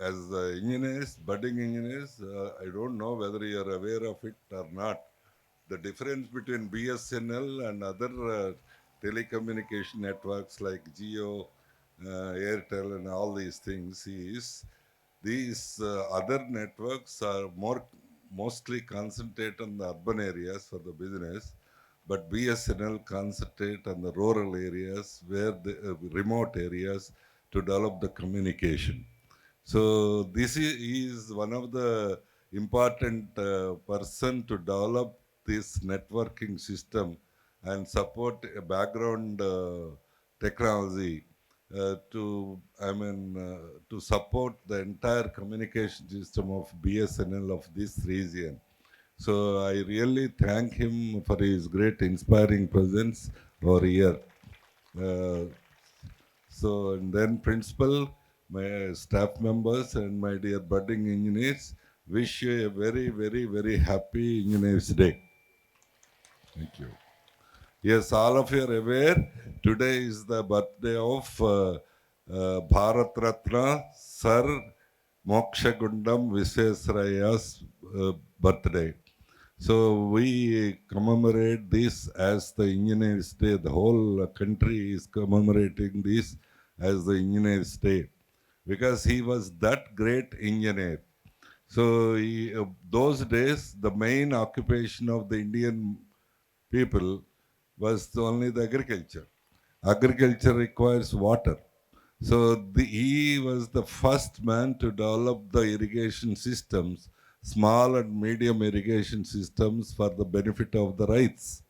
as engineers, budding engineers, I don't know whether you are aware of it or not. The difference between BSNL and other telecommunication networks like Geo, Airtel, and all these things is these other networks are mostly concentrate on the urban areas for the business, but BSNL concentrate on the rural areas where the remote areas to develop the communication. So this is one of the important person to develop this networking system and support a background technology to support the entire communication system of BSNL of this region. So I really thank him for his great inspiring presence over here. Uh, and then principal, my staff members, and my dear budding engineers, wish you a very, very, very happy Engineers Day. Thank you. Yes, all of you are aware, today is the birthday of Bharat Ratna Sir Mokshagundam Visvesvaraya's birthday. So we commemorate this as the Engineers Day. The whole country is commemorating this as the Engineers Day because he was that great engineer. So those days, the main occupation of the Indian people was only the agriculture. Agriculture requires water. So he was the first man to develop the irrigation systems, small and medium irrigation systems for the benefit of the rights.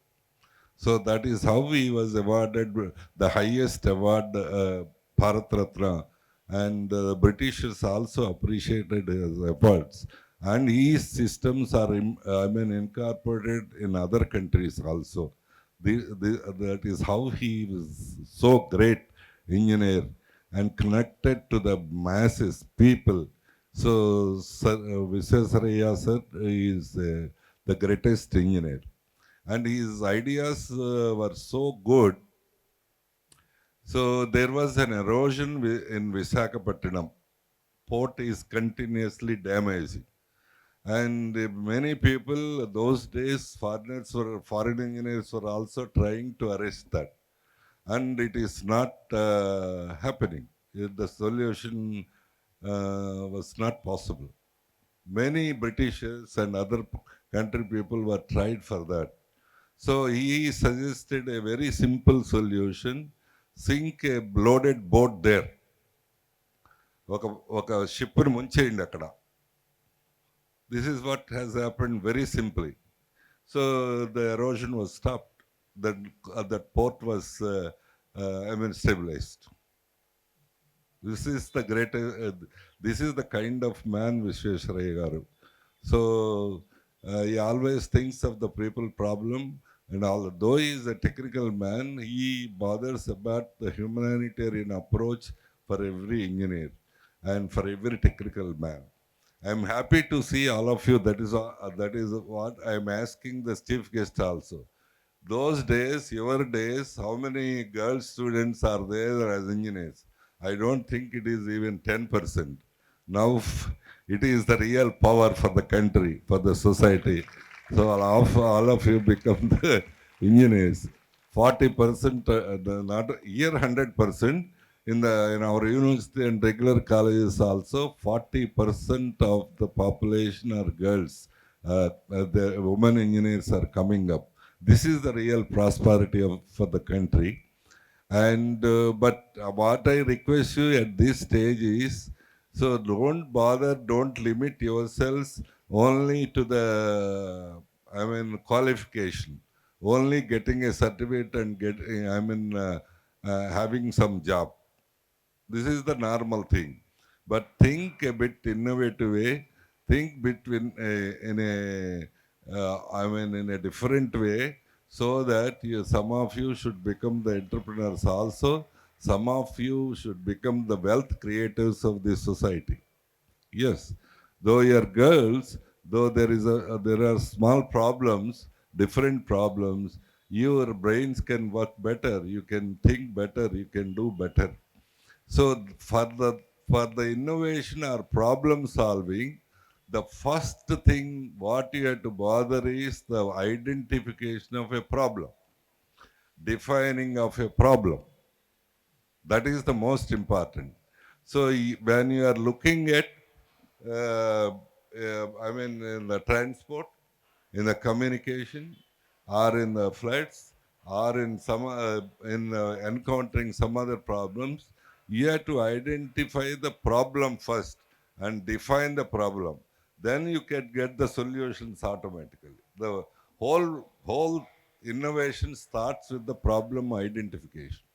So that is how he was awarded the highest award, Bharat Ratna, and the Britishers also appreciated his efforts. And his systems are, incorporated in other countries also. That is how he was so great engineer and connected to the masses, people. So, Sir, Visvesvaraya sir is the greatest engineer and his ideas were so good. So there was an erosion in Visakhapatnam. Port is continuously damaged. And many people those days, foreign engineers were also trying to arrest that. And it is not happening. The solution was not possible. Many Britishers and other country people were tried for that. So he suggested a very simple solution. Sink a loaded boat there. ఒక ఒక షిప్ను ముంచేయండి అక్కడ. This is what has happened very simply. So the erosion was stopped. That port was, stabilized. This is the great. This is the kind of man Visvesvaraya garu. So he always thinks of the people problem, and although he is a technical man, he bothers about the humanitarian approach for every engineer and for every technical man. I am happy to see all of you. That is what I am asking the chief guest also. Those days, your days, how many girl students are there as engineers? I don't think it is even 10%. Now it is the real power for the country, for the society. So all of you become the engineers. 40%, not here 100%. In our university and regular colleges also, 40% of the population are girls. The women engineers are coming up. This is the real prosperity for the country. And but what I request you at this stage is, so don't limit yourselves only to the, qualification, only getting a certificate and having some job. This is the normal thing. But think a bit innovative way. Think between in a different way, so that some of you should become the entrepreneurs also. Some of you should become the wealth creators of this society. Yes, though you're girls, though there are small problems, different problems, your brains can work better. You can think better. You can do better. So for the innovation or problem solving, the first thing what you have to bother is the identification of a problem, defining of a problem. That is the most important. So when you are looking at, in the transport, in the communication, or in the floods, or in some in encountering some other problems, you have to identify the problem first and define the problem. Then you can get the solutions automatically. The whole innovation starts with the problem identification.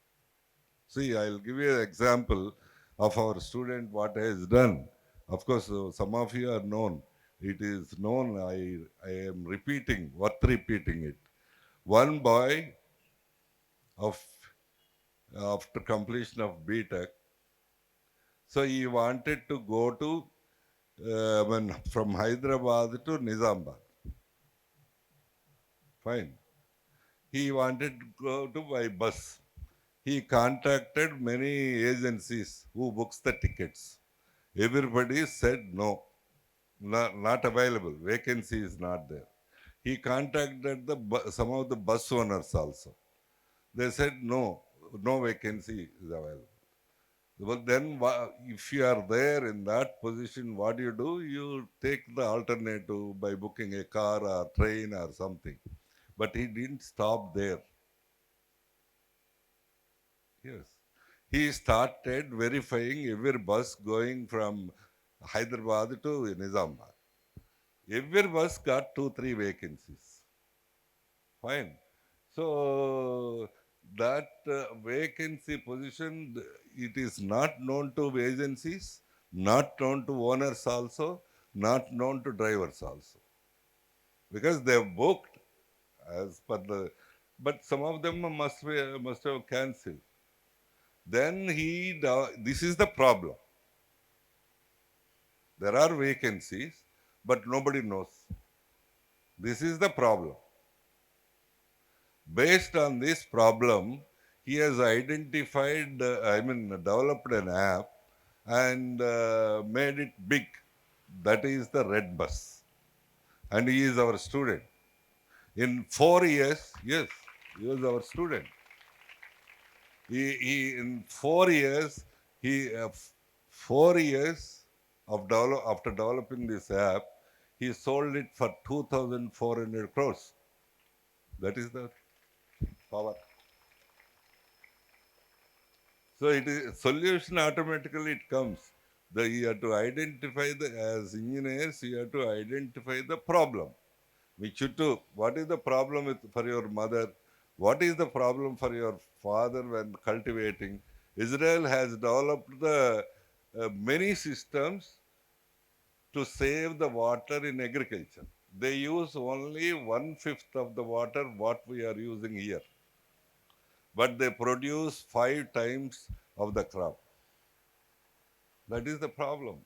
See, I'll give you an example of our student what he has done. Of course, some of you are known. It is known. I am repeating, worth repeating it. One boy of after completion of BTech, so he wanted to go to from Hyderabad to Nizamabad. Fine. He wanted to go to by bus. He contacted many agencies who books the tickets. Everybody said no, not available. Vacancy is not there. He contacted some of the bus owners also. They said no, no vacancy is available. Well, then if you are there in that position, what do? You take the alternative by booking a car or train or something. But he didn't stop there. Yes. He started verifying every bus going from Hyderabad to Nizamabad. Every bus got two, three vacancies. Fine. So that vacancy position, it is not known to agencies, not known to owners also, not known to drivers also, because they have booked as per the, but some of them must have cancelled. Then this is the problem. There are vacancies, but nobody knows. This is the problem. Based on this problem, he has identified, developed an app and made it big. That is the Red Bus. And he is our student. In 4 years, yes, he was our student. In 4 years, he 4 years after developing this app, he sold it for 2,400 crores. That is the power. So it is solution automatically it comes. You have to identify as engineers, you have to identify the problem. Which you do. What is the problem for your mother? What is the problem for your father when cultivating? Israel has developed the many systems to save the water in agriculture. They use only 1/5 of the water what we are using here, but they produce 5 times of the crop. That is the problem.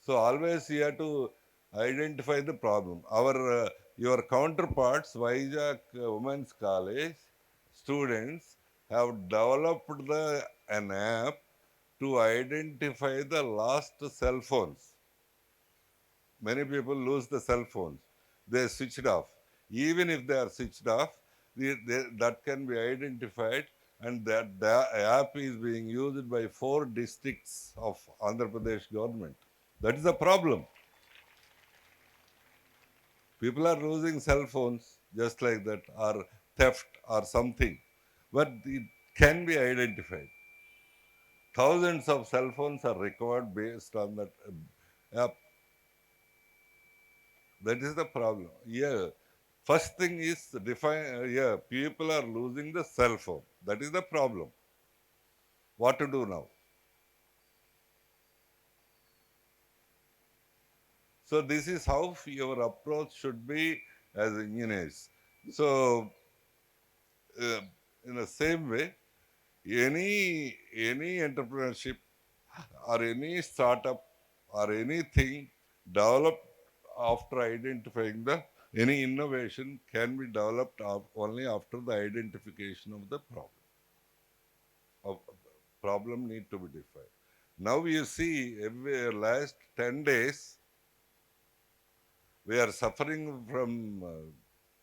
So always you have to identify the problem. Your counterparts, Vizag Women's College students have developed an app to identify the lost cell phones. Many people lose the cell phones. They switch it off. Even if they are switched off, that can be identified, and that the app is being used by 4 districts of Andhra Pradesh government. That is the problem. People are losing cell phones just like that, or theft or something. But it can be identified. Thousands of cell phones are recovered based on that app. That is the problem. Yeah. First thing is define, people are losing the cell phone. That is the problem. What to do now? So this is how your approach should be as engineers. So uh, in the same way, any entrepreneurship or any startup or anything developed after identifying the any innovation can be developed only after the identification of the problem. of problem need to be defined. Now you see, every last 10 days, we are suffering from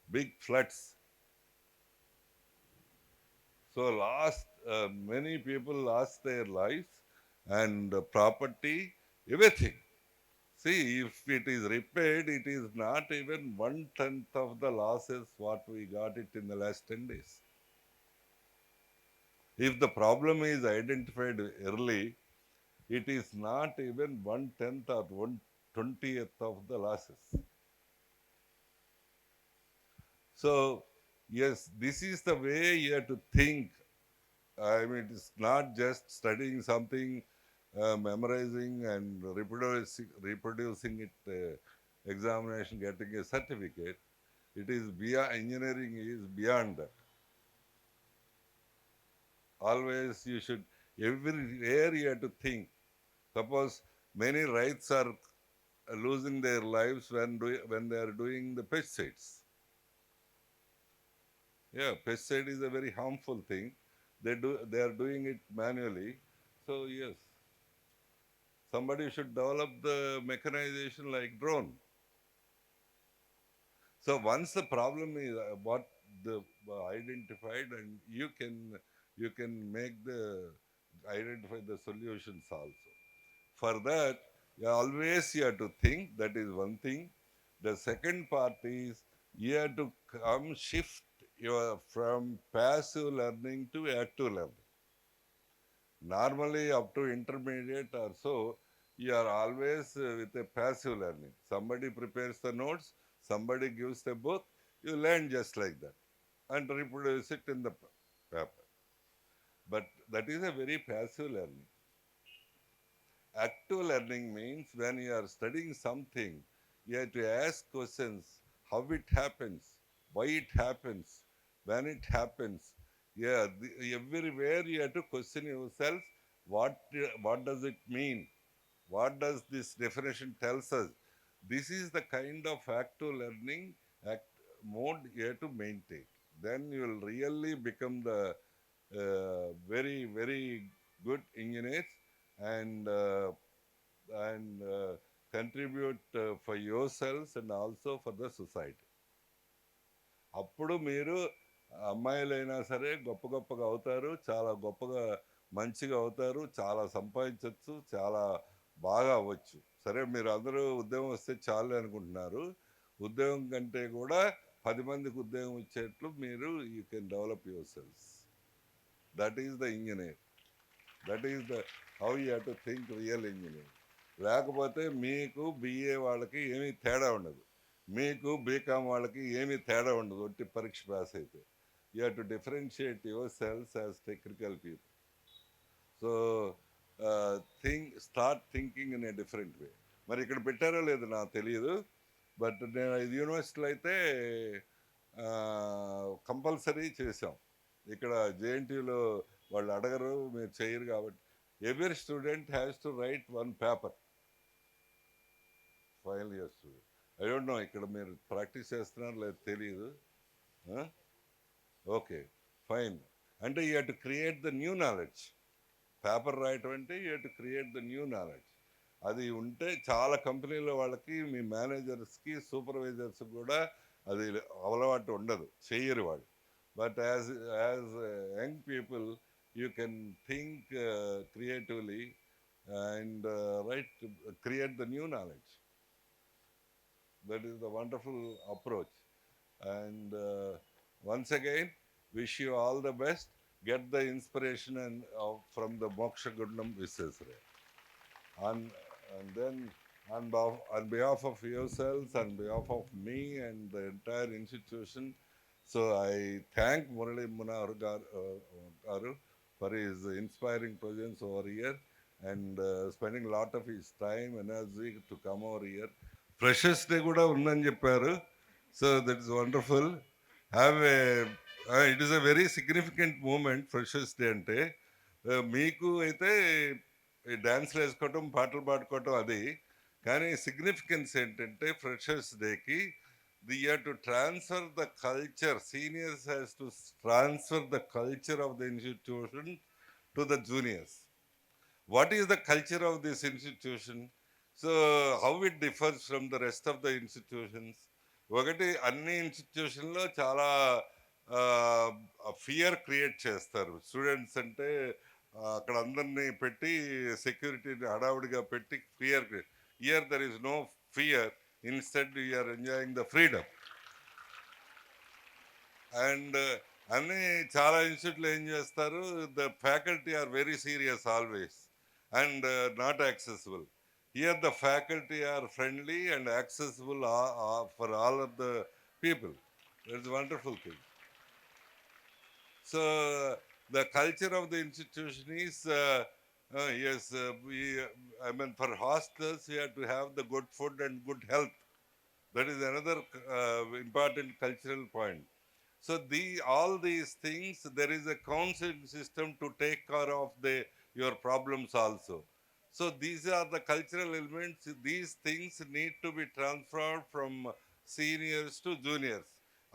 big floods. So many people lost their lives and property, everything. See, if it is repaired, it is not even 1/10 of the losses what we got it in the last 10 days. If the problem is identified early, it is not even 1/10 or 1/20th of the losses. So, yes, this is the way you have to think. I mean, it's not just studying something, memorizing and reproducing it, examination, getting a certificate. It is beyond, engineering is beyond that. Always you should, every area to think. Suppose many rights are losing their lives when they are doing the pesticides. Yeah, pesticide is a very harmful thing. They are doing it manually. So yes, somebody should develop the mechanization like drone. So once the problem is what the identified, and you can make the identify the solutions also. For that, you have to think. That is one thing. The second part is you have to come shift your from passive learning to active learning. Normally, up to intermediate or so, you are always with a passive learning. Somebody prepares the notes, somebody gives the book, you learn just like that and reproduce it in the paper. But that is a very passive learning. Active learning means when you are studying something, you have to ask questions, how it happens, why it happens, when it happens. Yeah, everywhere you have to question yourself, what does it mean? What does this definition tells us? This is the kind of active learning act mode you have to maintain. Then you will really become the very, very good engineers and contribute for yourselves and also for the society. అప్పుడు మీరు అమ్మాయిలైనా సరే గొప్ప గొప్పగా అవుతారు, చాలా గొప్పగా మంచిగా అవుతారు, చాలా సంపాదించవచ్చు, చాలా బాగా అవ్వచ్చు. సరే, మీరు అందరూ ఉద్యోగం వస్తే చాలు అనుకుంటున్నారు. ఉద్యోగం కంటే కూడా 10 మందికి ఉద్యోగం ఇచ్చేట్లు మీరు you can develop your cells. That is the engineer. That is the how you have to think real engineer. లేకపోతే మీకు బిఏ వాళ్ళకి ఏమీ తేడా ఉండదు, మీకు బీకామ్ వాళ్ళకి ఏమీ తేడా ఉండదు. ఒట్టి పరీక్ష పాస్ అయితే you have to differentiate your cells as technical people. So start thinking in a different way. మరి ఇక్కడ పెట్టారో లేదో నాకు తెలియదు, బట్ నేను యూనివర్సిటీలో అయితే కంపల్సరీ చేసాం. ఇక్కడ జేఎన్టీయూలో వాళ్ళు అడగరు, మీరు చేయరు కాబట్టి every student has to write one paper. Final year student, I don't know ఇక్కడ మీరు ప్రాక్టీస్ చేస్తున్నారు లేదు తెలియదు. Okay, fine. అంటే you have to create the new knowledge. Paper రాయటం అంటే you have to create the new knowledge. అది ఉంటే చాలా కంపెనీల వాళ్ళకి, మీ మేనేజర్స్కి, సూపర్వైజర్స్ కూడా అది అలవాటు ఉండదు, చెయ్యరు వాళ్ళు. But as young people you can think creatively and create the new knowledge. That is the wonderful approach. And once again, wish you all the best. Get the inspiration from the Mokshagundam Visvesvaraya. And, and then on behalf of yourselves, on behalf of me and the entire institution, so I thank Murali Munar Garu for his inspiring presence over here and spending a lot of his time, energy to come over here. Freshers Day kuda undani chepparu. So that is wonderful. It is a very significant moment, Freshers Day ante. మీకు అయితే డ్యాన్స్లు వేసుకోవటం, పాటలు పాడుకోవటం అది. కానీ significance ఏంటంటే freshers డేకి the year to transfer the culture, seniors has to transfer the culture of the institution to the juniors. What is the culture of this institution? So how it differs from the rest of the institutions? ఒకటి అన్ని ఇన్స్టిట్యూషన్లో చాలా fear create చేస్తారు. Students అంటే అక్కడ అందరినీ పెట్టి సెక్యూరిటీని హడావుడిగా పెట్టి fear create. Here there is no fear, instead you are enjoying the freedom. And అన్ని చాలా ఇన్స్టిట్యూట్లు ఏం చేస్తారు, the faculty are very serious always and not accessible. Here the faculty are friendly and accessible for all of the people. It's wonderful thing. So the culture of the institution is yes, I mean for hostels we have to have the good food and good health. That is another important cultural point. So all these things, there is a counseling system to take care of your problems also. So these are the cultural elements. These things need to be transferred from seniors to juniors.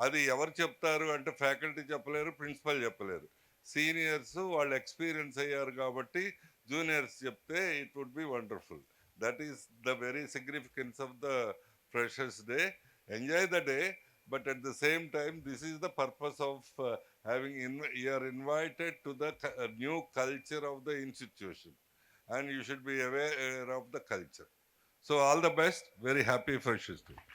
అది ఎవరు చెప్తారు అంటే faculty చెప్పలేరు, principal చెప్పలేరు. Seniors వాళ్ళు experience అయ్యారు కాబట్టి juniors చెప్తే it would be wonderful. That is the very significance of the freshers day. Enjoy the day, but at the same time this is the purpose of you are invited to the new culture of the institution, and you should be aware of the culture. So all the best. Very happy Freshers Day.